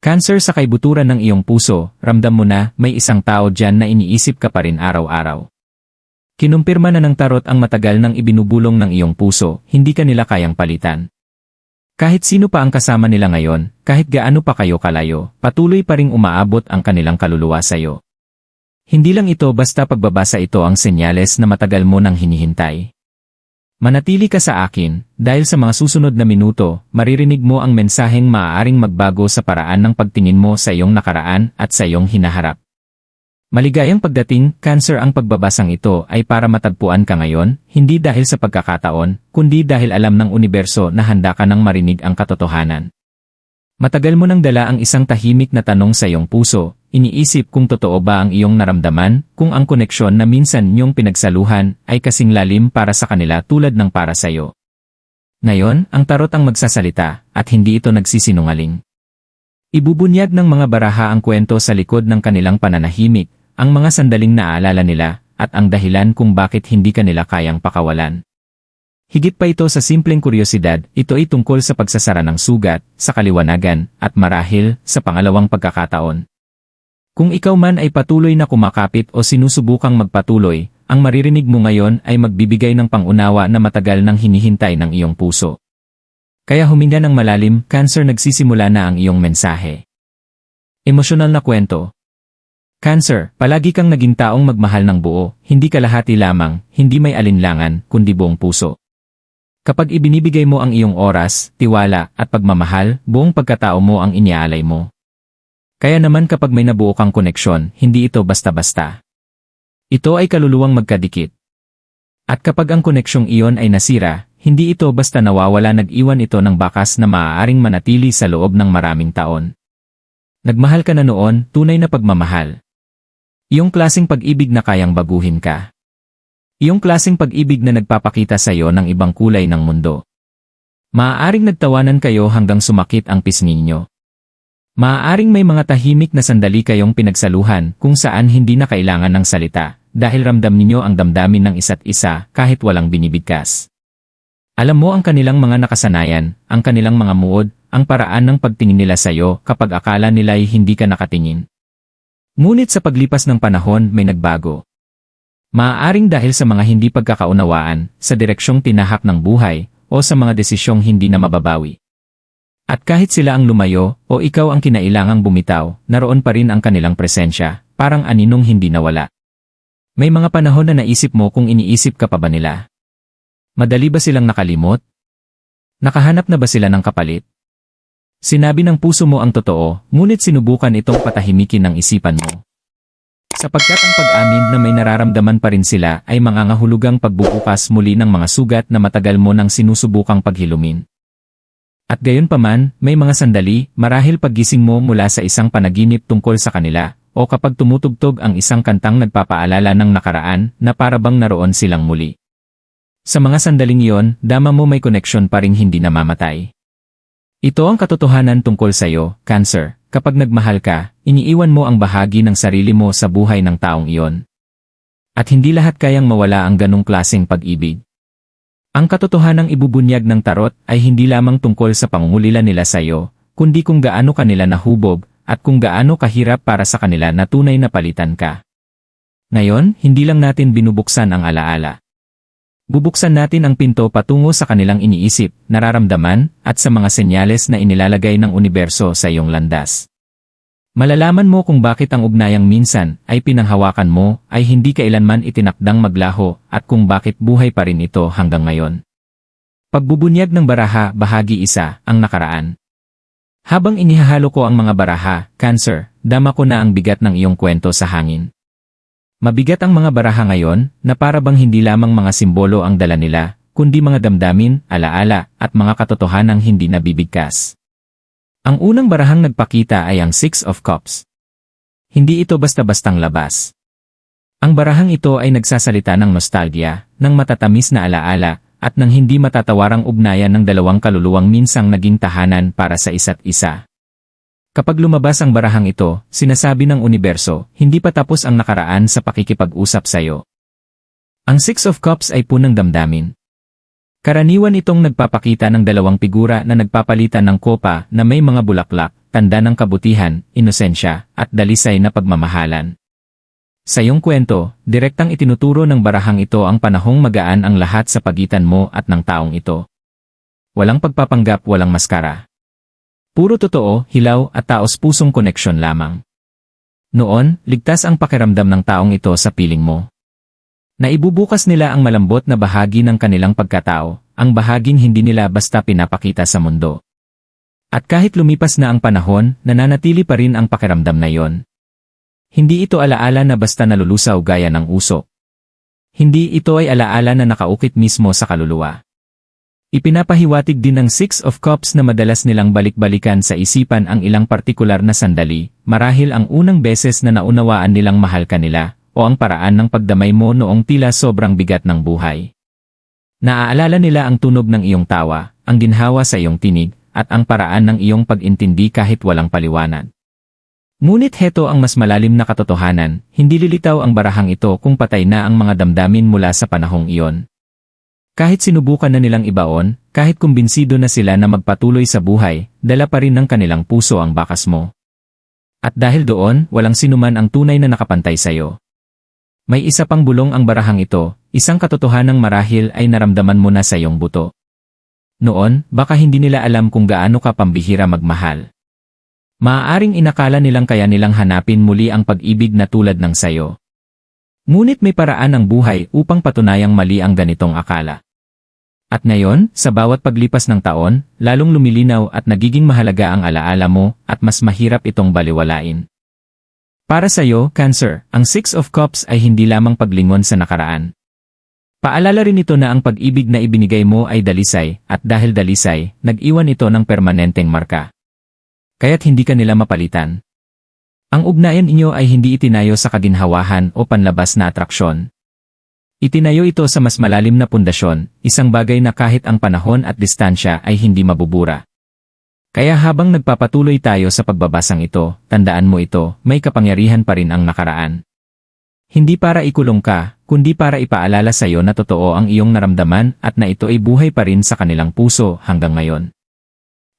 Cancer sa kaibuturan ng iyong puso, ramdam mo na may isang tao dyan na iniisip ka pa rin araw-araw. Kinumpirma na ng tarot ang matagal nang ibinubulong ng iyong puso, hindi ka nila kayang palitan. Kahit sino pa ang kasama nila ngayon, kahit gaano pa kayo kalayo, patuloy pa ring umaabot ang kanilang kaluluwa sa iyo. Hindi lang ito basta pagbabasa, ito ang senyales na matagal mo nang hinihintay. Manatili ka sa akin, dahil sa mga susunod na minuto, maririnig mo ang mensaheng maaaring magbago sa paraan ng pagtingin mo sa iyong nakaraan at sa iyong hinaharap. Maligayang pagdating, Cancer, ang pagbabasang ito ay para matagpuan ka ngayon, hindi dahil sa pagkakataon, kundi dahil alam ng universo na handa ka nang marinig ang katotohanan. Matagal mo nang dala ang isang tahimik na tanong sa iyong puso, iniisip kung totoo ba ang iyong naramdaman, kung ang koneksyon na minsan niyong pinagsaluhan ay kasing lalim para sa kanila tulad ng para sa iyo. Ngayon, ang tarot ang magsasalita, at hindi ito nagsisinungaling. Ibubunyag ng mga baraha ang kwento sa likod ng kanilang pananahimik, ang mga sandaling naaalala nila, at ang dahilan kung bakit hindi ka nila kayang pakawalan. Higit pa ito sa simpleng kuryosidad, ito ay tungkol sa pagsasara ng sugat, sa kaliwanagan, at marahil, sa pangalawang pagkakataon. Kung ikaw man ay patuloy na kumakapit o sinusubukang magpatuloy, ang maririnig mo ngayon ay magbibigay ng pangunawa na matagal nang hinihintay ng iyong puso. Kaya huminga ng malalim, Cancer, nagsisimula na ang iyong mensahe. Emosyonal na kwento. Cancer, palagi kang naging taong magmahal ng buo, hindi kalahati lamang, hindi may alinlangan, kundi buong puso. Kapag ibinibigay mo ang iyong oras, tiwala, at pagmamahal, buong pagkatao mo ang iniaalay mo. Kaya naman kapag may nabuo kang koneksyon, hindi ito basta-basta. Ito ay kaluluwang magkadikit. At kapag ang koneksyong iyon ay nasira, hindi ito basta nawawala, nag-iwan ito ng bakas na maaaring manatili sa loob ng maraming taon. Nagmahal ka na noon, tunay na pagmamahal. Iyong klaseng pag-ibig na kayang baguhin ka. Iyong klaseng pag-ibig na nagpapakita sa iyo ng ibang kulay ng mundo. Maaaring nagtawanan kayo hanggang sumakit ang pisngi niyo. Maaaring may mga tahimik na sandali kayong pinagsaluhan kung saan hindi na kailangan ng salita, dahil ramdam ninyo ang damdamin ng isa't isa kahit walang binibigkas. Alam mo ang kanilang mga nakasanayan, ang kanilang mga muod, ang paraan ng pagtingin nila sa iyo kapag akala nila'y hindi ka nakatingin. Ngunit sa paglipas ng panahon may nagbago. Maaaring dahil sa mga hindi pagkakaunawaan, sa direksyong tinahak ng buhay, o sa mga desisyong hindi na mababawi. At kahit sila ang lumayo, o ikaw ang kinailangang bumitaw, naroon pa rin ang kanilang presensya, parang aninong hindi nawala. May mga panahon na naisip mo kung iniisip ka pa ba nila. Madali ba silang nakalimot? Nakahanap na ba sila ng kapalit? Sinabi ng puso mo ang totoo, ngunit sinubukan itong patahimikin ng isipan mo. Sapagkat ang pag-amin na may nararamdaman pa rin sila ay mangangahulugang pagbubukas muli ng mga sugat na matagal mo nang sinusubukang paghilumin. At gayon paman, may mga sandali, marahil paggising mo mula sa isang panaginip tungkol sa kanila, o kapag tumutugtog ang isang kantang nagpapaalala ng nakaraan na para bang naroon silang muli. Sa mga sandaling iyon, dama mo may koneksyon pa ring hindi namamatay. Ito ang katotohanan tungkol sa iyo, Cancer. Kapag nagmahal ka, iniiwan mo ang bahagi ng sarili mo sa buhay ng taong iyon. At hindi lahat kayang mawala ang ganong klaseng pag-ibig. Ang katotohanang ibubunyag ng tarot ay hindi lamang tungkol sa pangungulila nila sa iyo, kundi kung gaano kanila nahubog, at kung gaano kahirap para sa kanila na tunay na palitan ka. Ngayon, hindi lang natin binubuksan ang alaala. Bubuksan natin ang pinto patungo sa kanilang iniisip, nararamdaman, at sa mga senyales na inilalagay ng universo sa iyong landas. Malalaman mo kung bakit ang ugnayang minsan ay pinanghawakan mo ay hindi kailanman itinakdang maglaho at kung bakit buhay pa rin ito hanggang ngayon. Pagbubunyag ng baraha, bahagi 1, ang nakaraan. Habang inihahalo ko ang mga baraha, Cancer, dama ko na ang bigat ng iyong kwento sa hangin. Mabigat ang mga baraha ngayon, na para bang hindi lamang mga simbolo ang dala nila, kundi mga damdamin, alaala, at mga katotohanang hindi nabibigkas. Ang unang barahang nagpakita ay ang 6 of Cups. Hindi ito basta-bastang labas. Ang barahang ito ay nagsasalita ng nostalgia, ng matatamis na alaala, at ng hindi matatawarang ugnayan ng dalawang kaluluwang minsang naging tahanan para sa isa't isa. Kapag lumabas ang barahang ito, sinasabi ng universo, hindi pa tapos ang nakaraan sa pakikipag-usap sa iyo. Ang 6 of Cups ay punang damdamin. Karaniwan itong nagpapakita ng dalawang figura na nagpapalitan ng kopa na may mga bulaklak, tanda ng kabutihan, inosensya, at dalisay na pagmamahalan. Sa iyong kwento, direktang itinuturo ng barahang ito ang panahong magaan ang lahat sa pagitan mo at ng taong ito. Walang pagpapanggap, walang maskara. Puro totoo, hilaw at taos-pusong koneksyon lamang. Noon, ligtas ang pakiramdam ng taong ito sa piling mo. Naibubukas nila ang malambot na bahagi ng kanilang pagkatao, ang bahaging hindi nila basta pinapakita sa mundo. At kahit lumipas na ang panahon, nananatili pa rin ang pakiramdam na yon. Hindi ito alaala na basta nalulusaw gaya ng usok. Hindi ito ay alaala na nakaukit mismo sa kaluluwa. Ipinapahiwatig din ng Six of Cups na madalas nilang balik-balikan sa isipan ang ilang partikular na sandali, marahil ang unang beses na naunawaan nilang mahal ka nila, o ang paraan ng pagdamay mo noong tila sobrang bigat ng buhay. Naaalala nila ang tunog ng iyong tawa, ang ginhawa sa iyong tinig, at ang paraan ng iyong pag-intindi kahit walang paliwanag. Ngunit heto ang mas malalim na katotohanan, hindi lilitaw ang barahang ito kung patay na ang mga damdamin mula sa panahong iyon. Kahit sinubukan na nilang ibaon, kahit kumbinsido na sila na magpatuloy sa buhay, dala pa rin ng kanilang puso ang bakas mo. At dahil doon, walang sinuman ang tunay na nakapantay sa'yo. May isa pang bulong ang barahang ito, isang katotohanang marahil ay naramdaman mo na sa iyong buto. Noon, baka hindi nila alam kung gaano ka pambihira magmahal. Maaaring inakala nilang kaya nilang hanapin muli ang pag-ibig na tulad ng sayo. Ngunit may paraan ng buhay upang patunayang mali ang ganitong akala. At ngayon, sa bawat paglipas ng taon, lalong lumilinaw at nagiging mahalaga ang alaala mo at mas mahirap itong baliwalain. Para sayo, Cancer, ang Six of Cups ay hindi lamang paglingon sa nakaraan. Paalala rin ito na ang pag-ibig na ibinigay mo ay dalisay, at dahil dalisay, nag-iwan ito ng permanenteng marka. Kaya't hindi ka nila mapalitan. Ang ugnayan inyo ay hindi itinayo sa kaginhawahan o panlabas na atraksyon. Itinayo ito sa mas malalim na pundasyon, isang bagay na kahit ang panahon at distansya ay hindi mabubura. Kaya habang nagpapatuloy tayo sa pagbabasang ito, tandaan mo ito, may kapangyarihan pa rin ang nakaraan. Hindi para ikulong ka, kundi para ipaalala sa iyo na totoo ang iyong naramdaman at na ito ay buhay pa rin sa kanilang puso hanggang ngayon.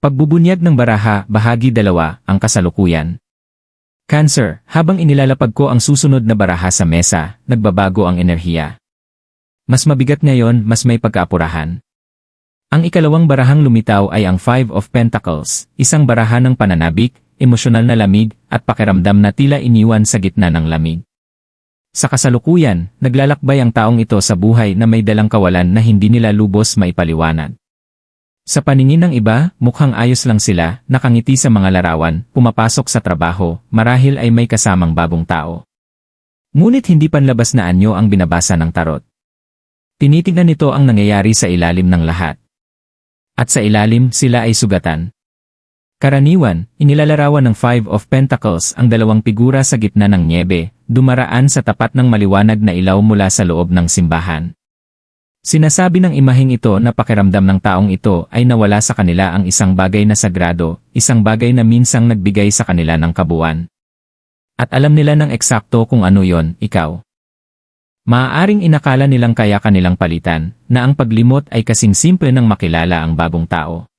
Pagbubunyag ng baraha, bahagi 2, ang kasalukuyan. Cancer, habang inilalapag ko ang susunod na baraha sa mesa, nagbabago ang enerhiya. Mas mabigat ngayon, mas may pagkaapurahan. Ang ikalawang barahang lumitaw ay ang Five of Pentacles, isang baraha ng pananabik, emosyonal na lamig, at pakiramdam na tila iniwan sa gitna ng lamig. Sa kasalukuyan, naglalakbay ang taong ito sa buhay na may dalang kawalan na hindi nila lubos maipaliwanag. Sa paningin ng iba, mukhang ayos lang sila, nakangiti sa mga larawan, pumapasok sa trabaho, marahil ay may kasamang bagong tao. Ngunit hindi panlabas na anyo ang binabasa ng tarot. Tinitingnan nito ang nangyayari sa ilalim ng lahat. At sa ilalim, sila ay sugatan. Karaniwan, inilalarawan ng Five of Pentacles ang dalawang figura sa gitna ng nyebe, dumaraan sa tapat ng maliwanag na ilaw mula sa loob ng simbahan. Sinasabi ng imaheng ito na pakiramdam ng taong ito ay nawala sa kanila ang isang bagay na sagrado, isang bagay na minsang nagbigay sa kanila ng kabuuan. At alam nila ng eksakto kung ano yon, ikaw. Maaaring inakala nilang kaya kanilang palitan, na ang paglimot ay kasing simple ng makilala ang bagong tao.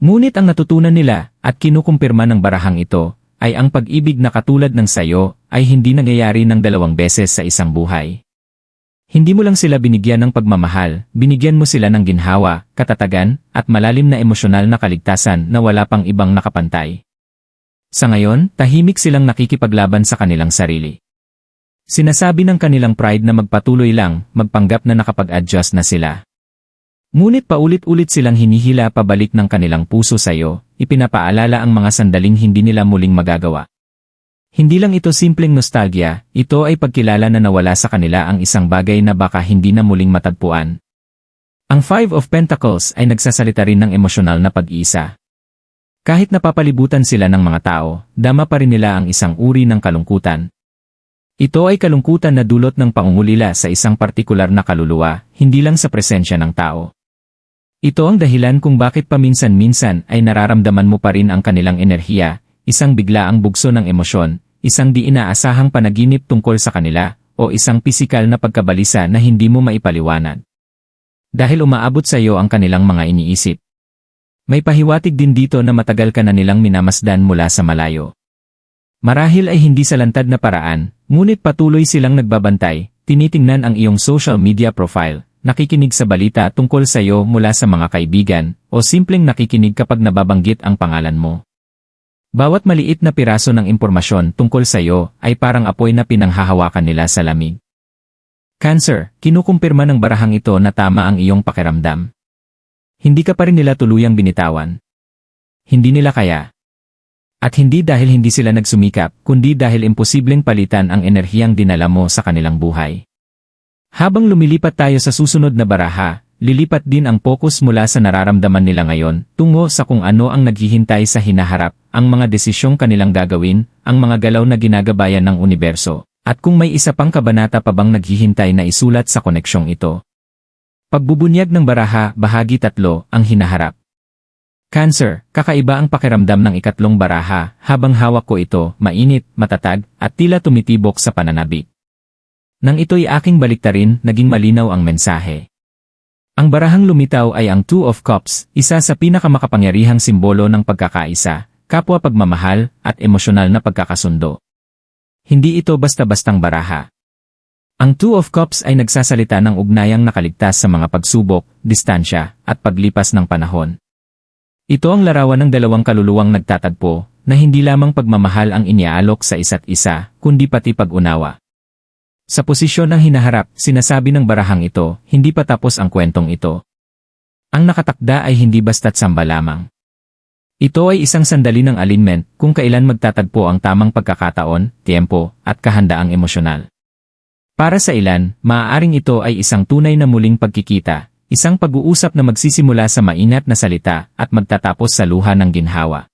Ngunit ang natutunan nila, at kinukumpirma ng barahang ito, ay ang pag-ibig na katulad ng sayo, ay hindi nangyayari ng 2 beses sa isang buhay. Hindi mo lang sila binigyan ng pagmamahal, binigyan mo sila ng ginhawa, katatagan, at malalim na emosyonal na kaligtasan na wala pang ibang nakapantay. Sa ngayon, tahimik silang nakikipaglaban sa kanilang sarili. Sinasabi ng kanilang pride na magpatuloy lang, magpanggap na nakapag-adjust na sila. Ngunit paulit-ulit silang hinihila pabalik ng kanilang puso sa iyo, ipinapaalala ang mga sandaling hindi nila muling magagawa. Hindi lang ito simpleng nostalgia, ito ay pagkilala na nawala sa kanila ang isang bagay na baka hindi na muling matagpuan. Ang Five of Pentacles ay nagsasalita rin ng emosyonal na pag-iisa. Kahit napapalibutan sila ng mga tao, dama pa rin nila ang isang uri ng kalungkutan. Ito ay kalungkutan na dulot ng pangungulila sa isang partikular na kaluluwa, hindi lang sa presensya ng tao. Ito ang dahilan kung bakit paminsan-minsan ay nararamdaman mo pa rin ang kanilang enerhiya, isang biglaang bugso ng emosyon, isang di inaasahang panaginip tungkol sa kanila, o isang pisikal na pagkabalisa na hindi mo maipaliwanag. Dahil umaabot sa iyo ang kanilang mga iniisip. May pahiwatig din dito na matagal ka na nilang minamasdan mula sa malayo. Marahil ay hindi sa lantad na paraan, ngunit patuloy silang nagbabantay, tinitingnan ang iyong social media profile, nakikinig sa balita tungkol sa iyo mula sa mga kaibigan, o simpleng nakikinig kapag nababanggit ang pangalan mo. Bawat maliit na piraso ng impormasyon tungkol sa iyo ay parang apoy na pinanghahawakan nila sa lamig. Cancer, kinukumpirma ng barahang ito na tama ang iyong pakiramdam. Hindi ka pa rin nila tuluyang binitawan. Hindi nila kaya. At hindi dahil hindi sila nagsumikap, kundi dahil imposibleng palitan ang enerhiyang dinala mo sa kanilang buhay. Habang lumilipat tayo sa susunod na baraha, lilipat din ang focus mula sa nararamdaman nila ngayon, tungo sa kung ano ang naghihintay sa hinaharap, ang mga desisyong kanilang gagawin, ang mga galaw na ginagabayan ng universo, at kung may isa pang kabanata pa bang naghihintay na isulat sa koneksyong ito. Pagbubunyag ng baraha, bahagi 3, ang hinaharap. Cancer, kakaiba ang pakiramdam ng ikatlong baraha, habang hawak ko ito, mainit, matatag, at tila tumitibok sa pananabik. Nang ito'y aking baliktarin, naging malinaw ang mensahe. Ang barahang lumitaw ay ang Two of Cups, isa sa pinakamakapangyarihang simbolo ng pagkakaisa, kapwa pagmamahal, at emosyonal na pagkakasundo. Hindi ito basta-bastang baraha. Ang Two of Cups ay nagsasalita ng ugnayang nakaligtas sa mga pagsubok, distansya, at paglipas ng panahon. Ito ang larawan ng dalawang kaluluwang nagtatagpo, na hindi lamang pagmamahal ang iniaalok sa isa't isa, kundi pati pag-unawa. Sa posisyon ng hinaharap, sinasabi ng barahang ito, hindi pa tapos ang kwentong ito. Ang nakatakda ay hindi basta't samba lamang. Ito ay isang sandali ng alignment kung kailan magtatagpo ang tamang pagkakataon, tiempo, at kahandaang emosyonal. Para sa ilan, maaaring ito ay isang tunay na muling pagkikita, isang pag-uusap na magsisimula sa mainat na salita at magtatapos sa luha ng ginhawa.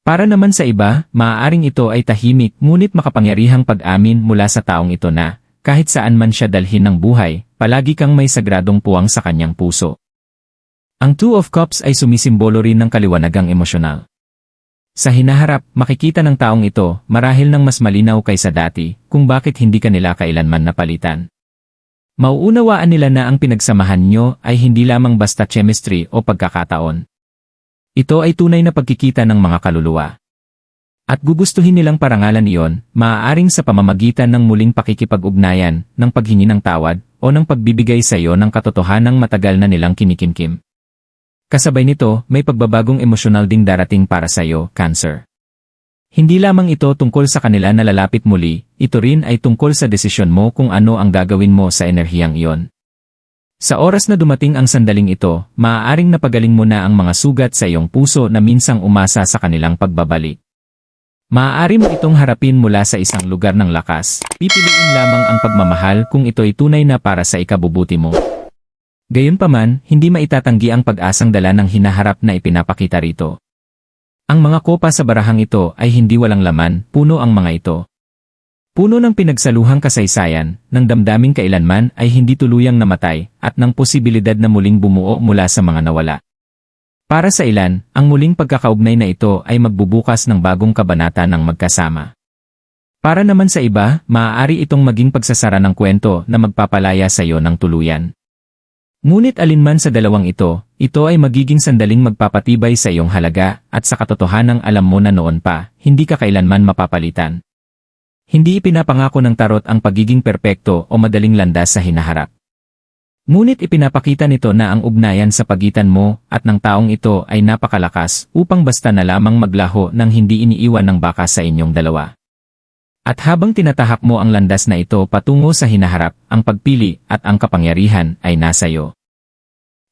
Para naman sa iba, maaaring ito ay tahimik ngunit makapangyarihang pag-amin mula sa taong ito na, kahit saan man siya dalhin ng buhay, palagi kang may sagradong puwang sa kanyang puso. Ang Two of Cups ay sumisimbolo rin ng kaliwanagang emosyonal. Sa hinaharap, makikita ng taong ito, marahil ng mas malinaw kaysa dati, kung bakit hindi ka nila kailanman napalitan. Mauunawaan nila na ang pinagsamahan nyo ay hindi lamang basta chemistry o pagkakataon. Ito ay tunay na pagkikita ng mga kaluluwa. At gugustuhin nilang parangalan iyon, maaaring sa pamamagitan ng muling pakikipag-ugnayan, ng paghingi ng tawad, o ng pagbibigay sa iyo ng katotohanang matagal na nilang kinikimkim. Kasabay nito, may pagbabagong emosyonal ding darating para sa iyo, Cancer. Hindi lamang ito tungkol sa kanila na lalapit muli, ito rin ay tungkol sa desisyon mo kung ano ang gagawin mo sa enerhiyang iyon. Sa oras na dumating ang sandaling ito, maaaring napagaling mo na ang mga sugat sa iyong puso na minsang umasa sa kanilang pagbabalik. Maaari mo itong harapin mula sa isang lugar ng lakas, pipiliin lamang ang pagmamahal kung ito'y tunay na para sa ikabubuti mo. Gayunpaman, hindi maitatanggi ang pag-asang dala ng hinaharap na ipinapakita rito. Ang mga kopa sa barahang ito ay hindi walang laman, puno ang mga ito. Puno ng pinagsaluhang kasaysayan, ng damdaming kailanman ay hindi tuluyang namatay, at ng posibilidad na muling bumuo mula sa mga nawala. Para sa ilan, ang muling pagkakaugnay na ito ay magbubukas ng bagong kabanata ng magkasama. Para naman sa iba, maaari itong maging pagsasara ng kwento na magpapalaya sa iyo ng tuluyan. Ngunit alinman sa dalawang ito ay magiging sandaling magpapatibay sa iyong halaga at sa katotohanang alam mo na noon pa, hindi ka kailanman mapapalitan. Hindi ipinapangako ng tarot ang pagiging perpekto o madaling landas sa hinaharap. Ngunit ipinapakita nito na ang ugnayan sa pagitan mo at ng taong ito ay napakalakas upang basta na lamang maglaho ng hindi iniiwan ng baka sa inyong dalawa. At habang tinatahak mo ang landas na ito patungo sa hinaharap, ang pagpili at ang kapangyarihan ay nasa iyo.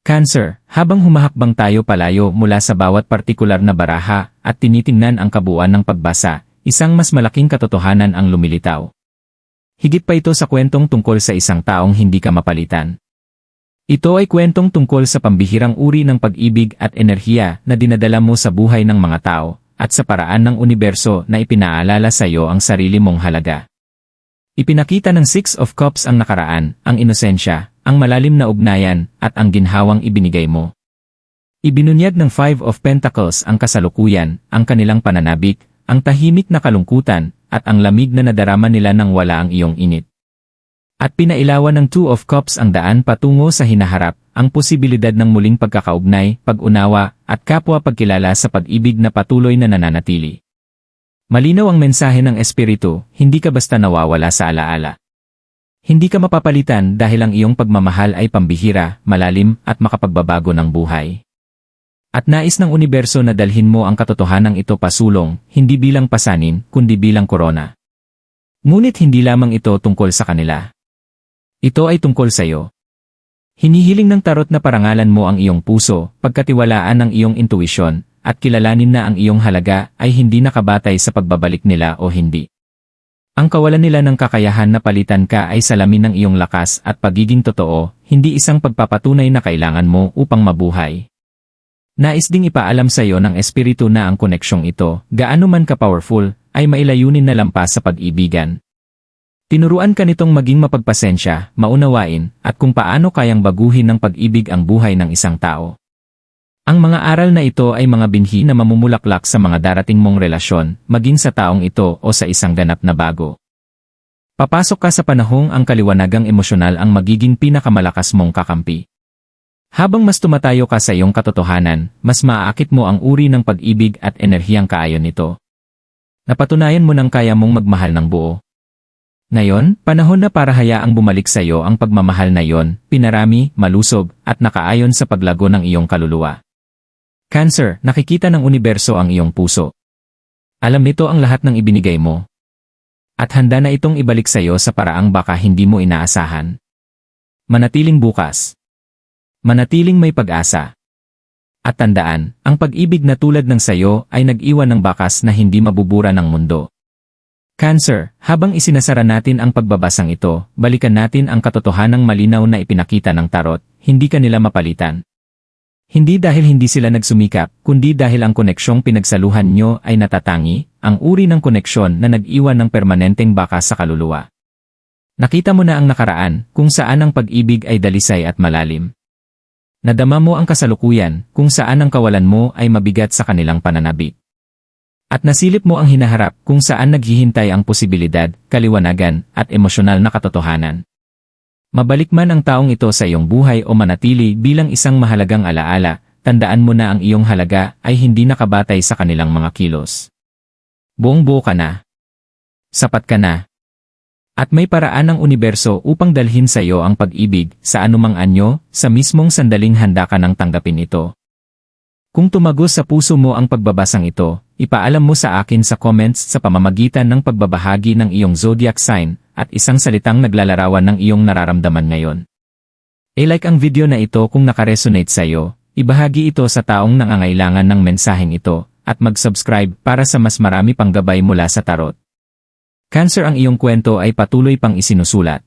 Cancer, habang humahakbang tayo palayo mula sa bawat partikular na baraha at tinitingnan ang kabuuan ng pagbasa, isang mas malaking katotohanan ang lumilitaw. Higit pa ito sa kwentong tungkol sa isang taong hindi ka mapalitan. Ito ay kwentong tungkol sa pambihirang uri ng pag-ibig at enerhiya na dinadala mo sa buhay ng mga tao, at sa paraan ng universo na ipinaalala sa iyo ang sarili mong halaga. Ipinakita ng Six of Cups ang nakaraan, ang inosensya, ang malalim na ugnayan, at ang ginhawang ibinigay mo. Ibinunyag ng Five of Pentacles ang kasalukuyan, ang kanilang pananabik, ang tahimik na kalungkutan, at ang lamig na nadarama nila nang wala ang iyong init. At pinailawan ng Two of Cups ang daan patungo sa hinaharap, ang posibilidad ng muling pagkakaugnay, pag-unawa, at kapwa pagkilala sa pag-ibig na patuloy na nananatili. Malinaw ang mensahe ng Espiritu, hindi ka basta nawawala sa alaala. Hindi ka mapapalitan dahil ang iyong pagmamahal ay pambihira, malalim, at makapagbabago ng buhay. At nais ng universo na dalhin mo ang katotohanang ito pasulong, hindi bilang pasanin, kundi bilang korona. Ngunit hindi lamang ito tungkol sa kanila. Ito ay tungkol sa iyo. Hinihiling ng tarot na parangalan mo ang iyong puso, pagkatiwalaan ang iyong intuisyon, at kilalanin na ang iyong halaga ay hindi nakabatay sa pagbabalik nila o hindi. Ang kawalan nila ng kakayahan na palitan ka ay salamin ng iyong lakas at pagiging totoo, hindi isang pagpapatunay na kailangan mo upang mabuhay. Nais ding ipaalam sa iyo ng Espiritu na ang koneksyong ito, gaano man ka-powerful, ay mailayunin na lampas sa pag-ibigan. Tinuruan ka nitong maging mapagpasensya, maunawain, at kung paano kayang baguhin ng pag-ibig ang buhay ng isang tao. Ang mga aral na ito ay mga binhi na mamumulaklak sa mga darating mong relasyon, maging sa taong ito o sa isang ganap na bago. Papasok ka sa panahong ang kaliwanagang emosyonal ang magiging pinakamalakas mong kakampi. Habang mas tumatayo ka sa iyong katotohanan, mas maaakit mo ang uri ng pag-ibig at enerhiyang kaayon nito. Napatunayan mo nang kaya mong magmahal ng buo. Ngayon, panahon na para hayaang bumalik sa iyo ang pagmamahal na iyon, pinarami, malusog, at nakaayon sa paglago ng iyong kaluluwa. Cancer, nakikita ng universo ang iyong puso. Alam nito ang lahat ng ibinigay mo. At handa na itong ibalik sa iyo sa paraang baka hindi mo inaasahan. Manatiling bukas. Manatiling may pag-asa. At tandaan, ang pag-ibig na tulad ng sayo ay nag-iwan ng bakas na hindi mabubura ng mundo. Cancer, habang isinasara natin ang pagbabasang ito, balikan natin ang katotohanang malinaw na ipinakita ng tarot, hindi ka nila mapalitan. Hindi dahil hindi sila nagsumikap, kundi dahil ang koneksyong pinagsaluhan nyo ay natatangi, ang uri ng koneksyon na nag-iwan ng permanenteng bakas sa kaluluwa. Nakita mo na ang nakaraan, kung saan ang pag-ibig ay dalisay at malalim. Nadama mo ang kasalukuyan, kung saan ang kawalan mo ay mabigat sa kanilang pananabik. At nasilip mo ang hinaharap kung saan naghihintay ang posibilidad, kaliwanagan, at emosyonal na katotohanan. Mabalik man ang taong ito sa iyong buhay o manatili bilang isang mahalagang alaala, tandaan mo na ang iyong halaga ay hindi nakabatay sa kanilang mga kilos. Buong-buo ka na. Sapat ka na. At may paraan ng universo upang dalhin sa iyo ang pag-ibig sa anumang anyo, sa mismong sandaling handa ka nang tanggapin ito. Kung tumagos sa puso mo ang pagbabasang ito, ipaalam mo sa akin sa comments sa pamamagitan ng pagbabahagi ng iyong zodiac sign at isang salitang naglalarawan ng iyong nararamdaman ngayon. I-like ang video na ito kung nakaresonate sa iyo, ibahagi ito sa taong nangangailangan ng mensaheng ito, at mag-subscribe para sa mas marami pang gabay mula sa tarot. Cancer, ang iyong kwento ay patuloy pang isinusulat.